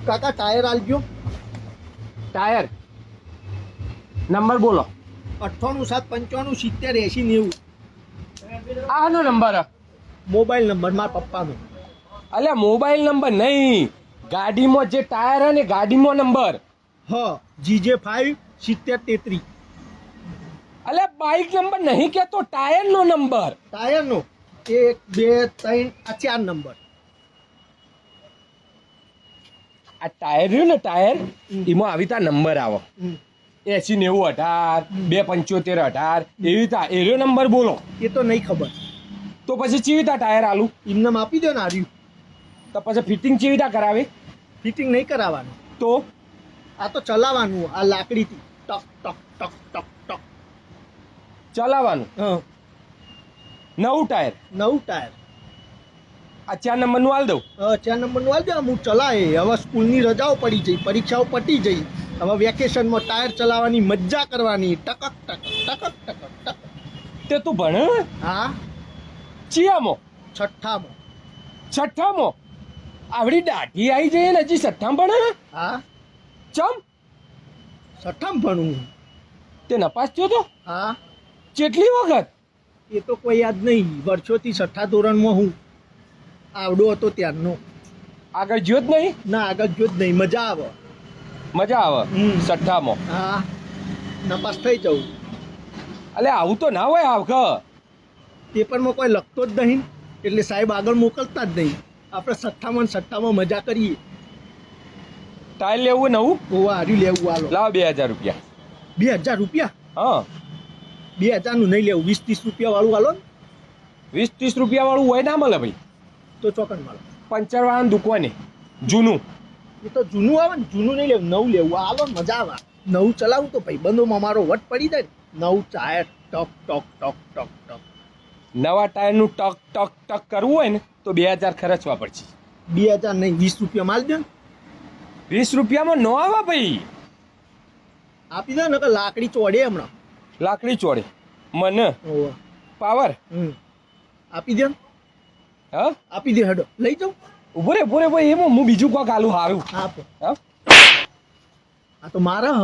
કાકા tyre આલજો. Tyre number બોલો. 98 7 95 70 80 90. આનો નંબર મોબાઈલ નંબર મારા પપ્પાનો. અલ્યા મોબાઈલ નંબર નહીં, ગાડીમાં જે ટાયર હે ને ગાડીમાં નંબર. હા GJ5 70 33. અલ્યા બાઇક નંબર નહીં કેતો, ટાયરનો નંબર. ટાયરનો 1 2 3 આ 4 નંબર. આ ટાયર રહ્યું ને ટાયર, એમાં આવી તા નંબર આવે 80 90 18 2 75 18 એવી રીતે એનો નંબર બોલો. એ તો નહીં ખબર. તો પછી ચીવી તા ટાયર આલું? એમને આપી દો ને આર્યું. તો પછી ફિટિંગ ચીવી તા કરાવી? ફિટિંગ નહીં કરાવવાનું, તો આ તો ચલાવવાનું આ લાકડીથી ટક ટક ટક ટક ટક ચલાવવાનું. હા નવું ટાયર. નવું ટાયર. આ 4 નંબરનું આલ દઉં. 4 નંબરનું આલ દે. હું ચલાવે. હવે સ્કૂલની રજાઓ પડી જઈ, પરીક્ષાઓ પતી જઈ. હવે વેકેશનમાં ટાયર ચલાવવાની મજા કરવાની. ટકક ટકક ટકક ટકક ટકક. તે તું ભણે? હા ચિયામો? 6ઠ્ઠામાં. 6ઠ્ઠામાં? આવડી દાઢી આવી જઈએ ને હજી 6ઠ્ઠામાં ભણે? હા ચમ 6ઠ્ઠામાં ભણું. તે નપાસ થયો તો? હા કેટલી વખત? એ તો કોઈ યાદ નહીં. વર્ષોથી 6ઠ્ઠા ધોરણમાં હું આવડો હતો ત્યારનો. આગળ જ્યો જ નહીં? ના આગળ જો જ નહીં. મજા આવે. મજા આવે 6ઠ્ઠામાં? હા નપાસ થઈ જવું. અલે આવું તો ના હોય આવખ. પેપરમાં કોઈ લખતો જ નહીં એટલે સાહેબ આગળ મોકલતા જ નહીં. આપણે 6ઠ્ઠામાં મજા કરીએ. ટાયર લેવું નવું? ઓવા હાર્યું લેવું. હાલો લાવ 2000 રૂપિયા. 2000 રૂપિયા? હા 2000નું નહીં લેવું. 20 30 રૂપિયા વાળું હાલો ને. 20 30 રૂપિયા વાળું હોય ના મળે ભાઈ. તો ચોકન મળે. પંચર વાળાની દુકાને જૂનું. એ તો જૂનું આવે ને. જૂનું નહીં લેવું, નવું લેવું. હાલો ને મજા આવે. નવું ચલાવું તો ભાઈ બંધોમાં મારો વટ પડી જાય ને. નવું ટાયર ટક ટક ટક ટક ટક. નવા ટાયરનું ટક ટક ટક કરવું હોય ને તો 2000 ખર્ચવા પડશે. 2000 નહીં 20 રૂપિયા માલ દે ને. 20 રૂપિયામાં ન આવે ભાઈ. આપી દે ને કે લાકડી ચોડે હમણાં. લાકડી ચોડે મને ઓવા પાવર. આપી દે ને. હા આપી દે. હેડો લઈ જાઉં. ઉભો રે ભાઈ, એમાં હું બીજું કોક આલું હારું. આપો. હા આ તો મારા હ.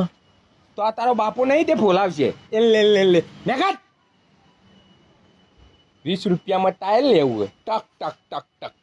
તો આ તારો બાપો નહીં તે ફોલાવશે. એ લે લે લે મેઘાત 20 રૂપિયામાં ટાયર લેવું હોય ટક ટક ટક ટક.